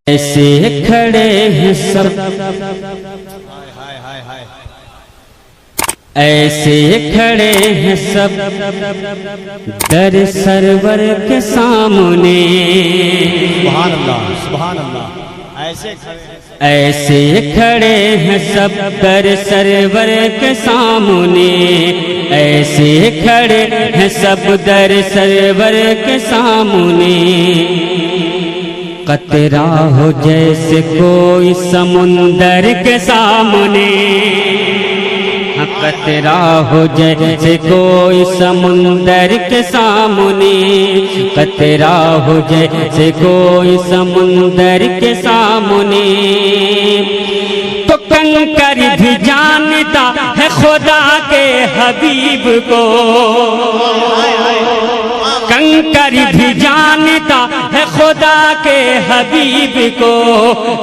ایسے کھڑے ہیں سب، ایسے کھڑے ہیں سب در سرور کے سامنے، سبحان اللہ سبحان اللہ۔ ایسے کھڑے ہیں سب در سرور کے سامنے، ایسے کھڑے ہیں سب در سرور کے سامنے، قطرہ ہو جیسے کوئی سمندر کے سامنے، قطرہ ہو جیسے کوئی سمندر کے سامنے، قطرہ ہو جیسے کوئی سمندر کے سامنے، تو کنکر بھی جانتا ہے خدا کے حبیب کو، کنکر بھی جانتا ہے خدا کے حبیب کو،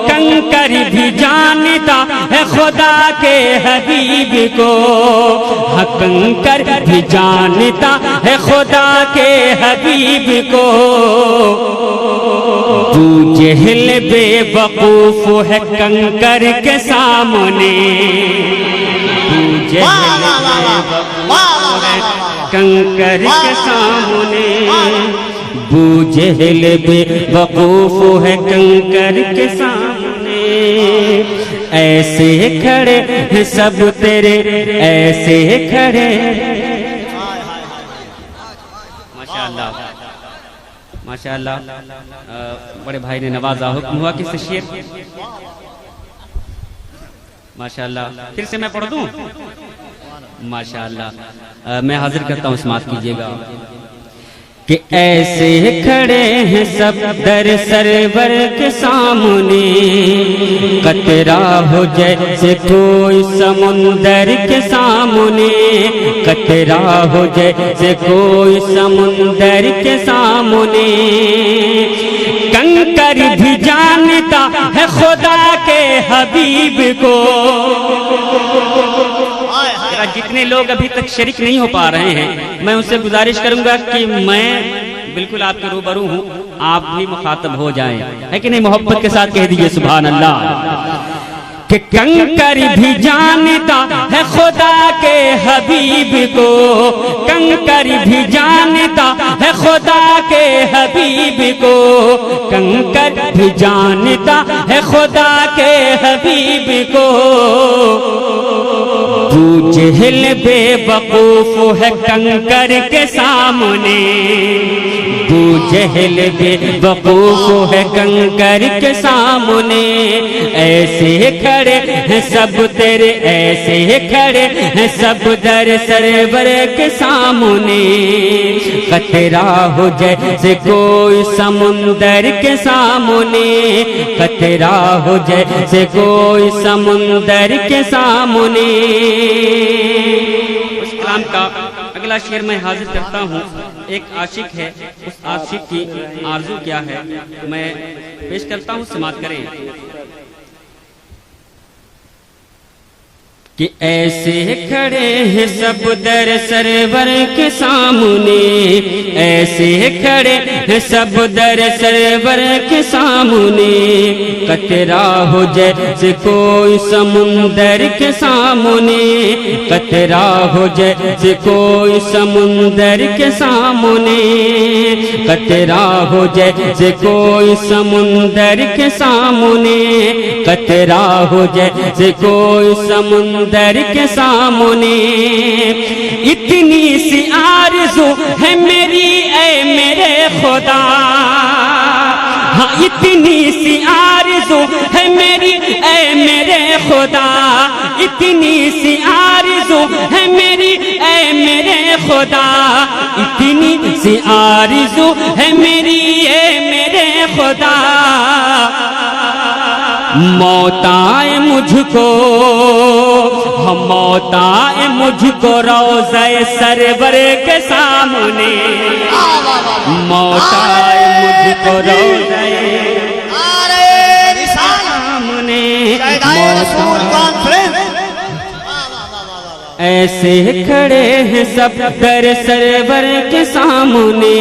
کنکر بھی جانتا ہے خدا کے حبیب کو، ہاں کنکر بھی جانتا ہے خدا کے حبیب کو، ابو جہل بے وقوف ہے کنکر کے سامنے، ابو جہل بے وقوف ہے کنکر کے سامنے، ابو جہل بے وقوف ہے کنکر کے سامنے، ایسے کھڑے ہیں سب تیرے، ایسے کھڑے، ماشاءاللہ ماشاءاللہ۔ بڑے بھائی نے نوازا، حکم ہوا کس سے شعر، ماشاءاللہ۔ پھر سے میں پڑھ دوں، ماشاءاللہ۔ میں حاضر کرتا ہوں، سماعت کیجئے گا کہ ایسے کھڑے ہیں سب در سرور کے سامنے، قطرہ ہو جیسے کوئی سمندر کے سامنے، قطرہ ہو جیسے کوئی سمندر کے سامنے، کنکر بھی جانتا ہے خدا کے حبیب کو، جتنے لوگ ابھی تک شریک نہیں ہو پا رہے ہیں میں ان سے گزارش کروں گا کہ میں بالکل آپ کے روبرو ہوں، آپ بھی مخاطب ہو جائیں، ہے کہ نہیں؟ محبت کے ساتھ کہہ دیجئے سبحان اللہ، کہ کنکر بھی جانتا ہے خدا کے حبیب کو، کنکر بھی جانتا ہے خدا کے حبیب کو، کنکر بھی جانتا ہے خدا کے حبیب کو، ابو جہل بے وقوف ہے کنکر کے سامنے، ابو جہل بے وقوف ہے کنکر کے سامنے، ایسے کھڑے ہیں سب تیرے، ایسے کھڑے ہیں سب در سرور کے سامنے، قطرہ ہو جیسے کوئی سمندر کے سامنے، قطرہ ہو جیسے کوئی سمندر کے سامنے۔ اس کلام کا اگلا شعر میں حاضر کرتا ہوں، ایک عاشق ہے، اس عاشق کی آرزو کیا ہے میں پیش کرتا ہوں، سماعت کریں کہ ایسے کھڑے ہیں سب در سرور کے سامنے، ایسے کھڑے ہیں سب در سرور کے سامنے، قطرہ ہو جیسے کوئی سمندر کے سامنے، قطرہ ہو جیسے کوئی سمندر کے سامنے، قطرہ ہو جیسے کوئی سمندر کے سامنے، قطرہ ہو جیسے کوئی سمندر کے سامنے، اتنی سی آرزو ہے میری اے میرے خدا، ہاں اتنی سی آرزو ہے میری اے میرے خدا، اتنی سی آرزو ہے میری اے میرے خدا، اتنی سی آرزو ہے میری اے میرے خدا، موت آئے مجھ کو، موت آئے مجھ کو روضہ سرور کے سامنے، موت آئے مجھ کو روضہ سامنے، موت ایسے کھڑے ہیں سب در سرور کے سامنے،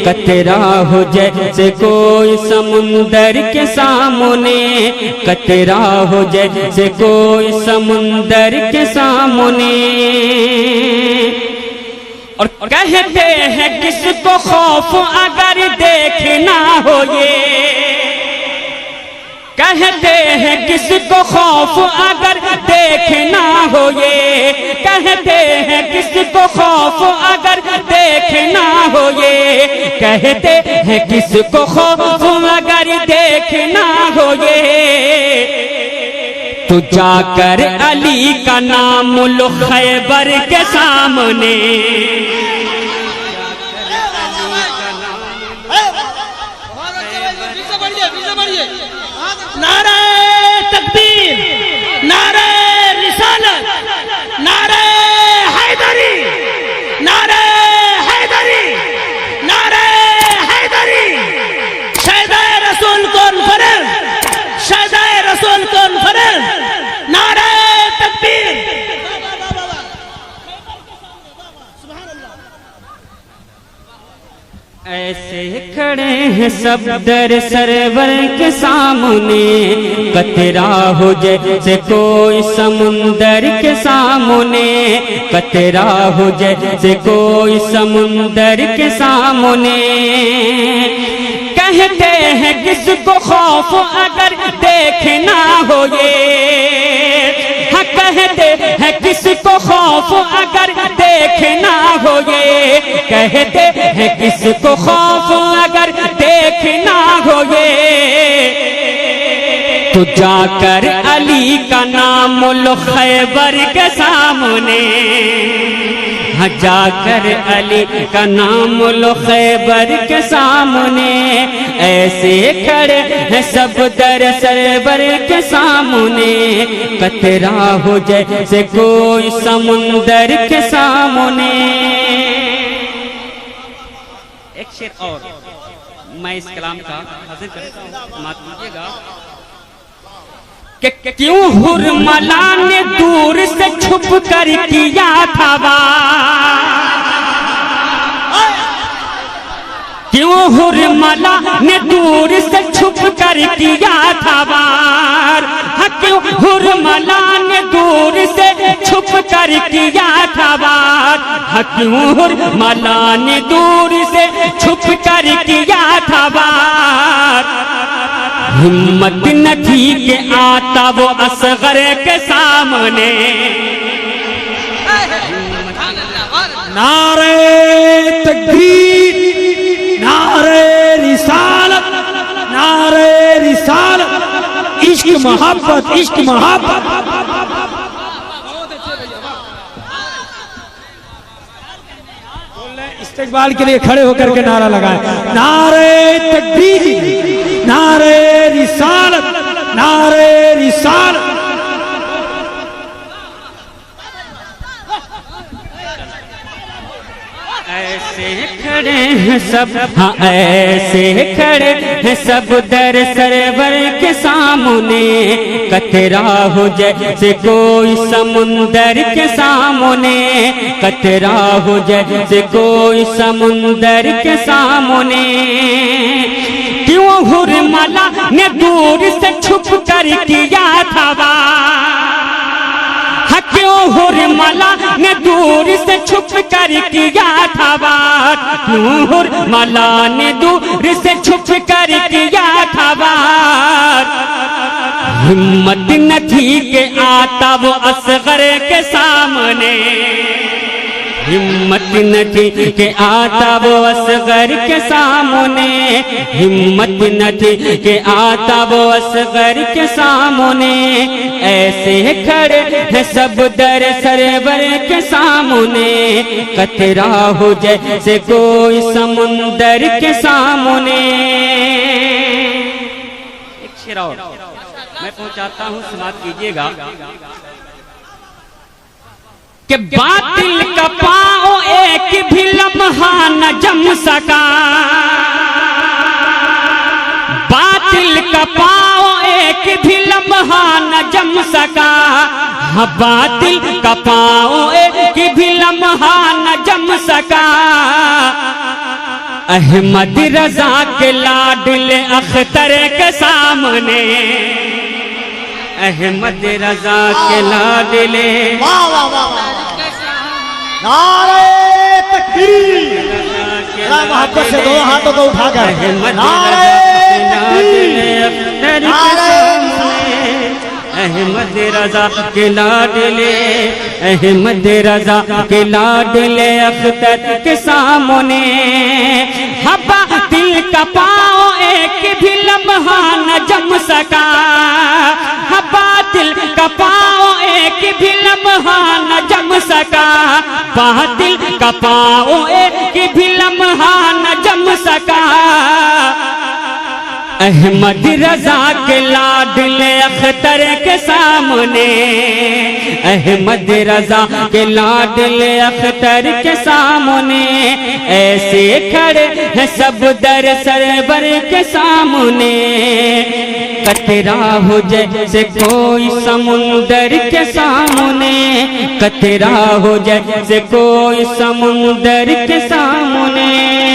قطرہ ہو جیسے کوئی سمندر کے سامنے، قطرہ ہو جیسے کوئی سمندر کے سامنے۔ اور کہتے ہیں کس کو خوف اگر دیکھنا ہو یہ، کہتے ہیں کس کو خوف اگر دیکھنا ہو یہ، کہتے ہیں کس کو خوف اگر دیکھنا ہو یہ، کہتے ہیں کس کو خوف اگر دیکھنا ہو یہ، تو جا کر علی کا نام لو خیبر کے سامنے۔ نعرہ تکبیر، نعرہ رسالت، نعرہ حیدری، نعرہ حیدری، نعرہ حیدری، شہدہ رسول کانفرنس، شہدہ رسول کانفرنس، نعرہ تکبیر۔ ایسے کھڑے ہیں سب در سرور کے سامنے، قطرہ ہو جیسے کوئی سمندر کے سامنے، قطرہ ہو جیسے کوئی سمندر کے سامنے۔ کہتے ہیں کس کو خوف اگر دیکھنا ہو یہ، کہتے ہیں کس کو خوف اگر دیکھنا ہو یہ، کہتے ہیں کس کو خوف اگر دیکھنا ہو یہ، تو جا کر علی کا نام لو خیبر کے سامنے، جا کر علی کا نام لو خیبر کے سامنے۔ ایسے کھڑے ہیں سب در سرور کے سامنے، قطرہ ہو جیسے کوئی سمندر کے سامنے۔ ایک شعر اور میں اس کلام کا حاضر کرتا ہوں، سماعت کیجیے گا کہ کیوں حرملا نے دور سے چھپ کر کیا تھا وار، کیوں حرملا نے دور سے چھپ کر کیا تھا وار، کیوں حرملا نے دور سے چھپ کر کیا تھا وار، کیوں حرملا نے دور سے چھپ کر کیا تھا وار۔ ہمت نہ تھی کہ آتا وہ اصغر کے سامنے، نعرہ تکبیر، نعرہ رسالت، نعرہ رسالت، عشق محبت، عشق محبت۔ استقبال کے لیے کھڑے ہو کر کے نعرہ لگائیں، نعرہ تکبیر، نعرہ رسالت، نعرہ رسالت۔ ایسے کھڑے ہیں سب، ہاں ایسے کھڑے ہیں سب در سرور کے سامنے، قطرہ ہو جیسے کوئی سمندر کے سامنے، قطرہ ہو جیسے کوئی سمندر کے سامنے۔ کیوں حرملا نے دور سے چھپ کر کیا تھا وار، کیوں حرملا نے دور سے چھپ کر کیا تھا وار، کیوں حرملا نے دور سے چھپ کر کیا تھا وار۔ ہمت نہ تھی کہ آتا وہ اصغر کے سامنے، ہمت نہ تھی کہ آتا وہ اصغر کے سامنے، ہمت نہ تھی کہ آتا وہ اصغر کے سامنے۔ ایسے کھڑے ہیں سب در سرور کے سامنے، قطرہ ہو جیسے کوئی سمندر کے سامنے۔ ایک شعر اور میں پہنچاتا ہوں، سماعت کیجیے گا کہ باطل کا پاؤں ایک بھی لمحہ نہ جم سکا، باطل کا پاؤں ایک بھی لمحہ نہ جم سکا، باطل کا پاؤں ایک بھی لمحہ نہ جم سکا احمد رضا کے لاڈلے اختر کے سامنے احمد رضا کے لاڈلے واہ واہ واہ نعرہ تکبیر ذرا محبت سے دو ہاتھوں کو اٹھا کر نعرہ تکبیر احمد رضا کے لاڈلے احمد رضا کے لاڈلے اختر کے سامنے باطل کا پاؤں ایک بھی لمحہ نہ جم سکا باطل کا پاؤں ایک بھی لمحہ نہ جم سکا باطل کا پاؤں ایک بھی لمحہ نہ جم سکا احمد رضا کے لاڈلے اختر کے سامنے احمد رضا کے لاڈلے اختر کے سامنے ایسے کھڑے ہیں سب در سرور کے سامنے قطرہ ہو جیسے کوئی سمندر کے سامنے قطرہ ہو جیسے کوئی سمندر کے سامنے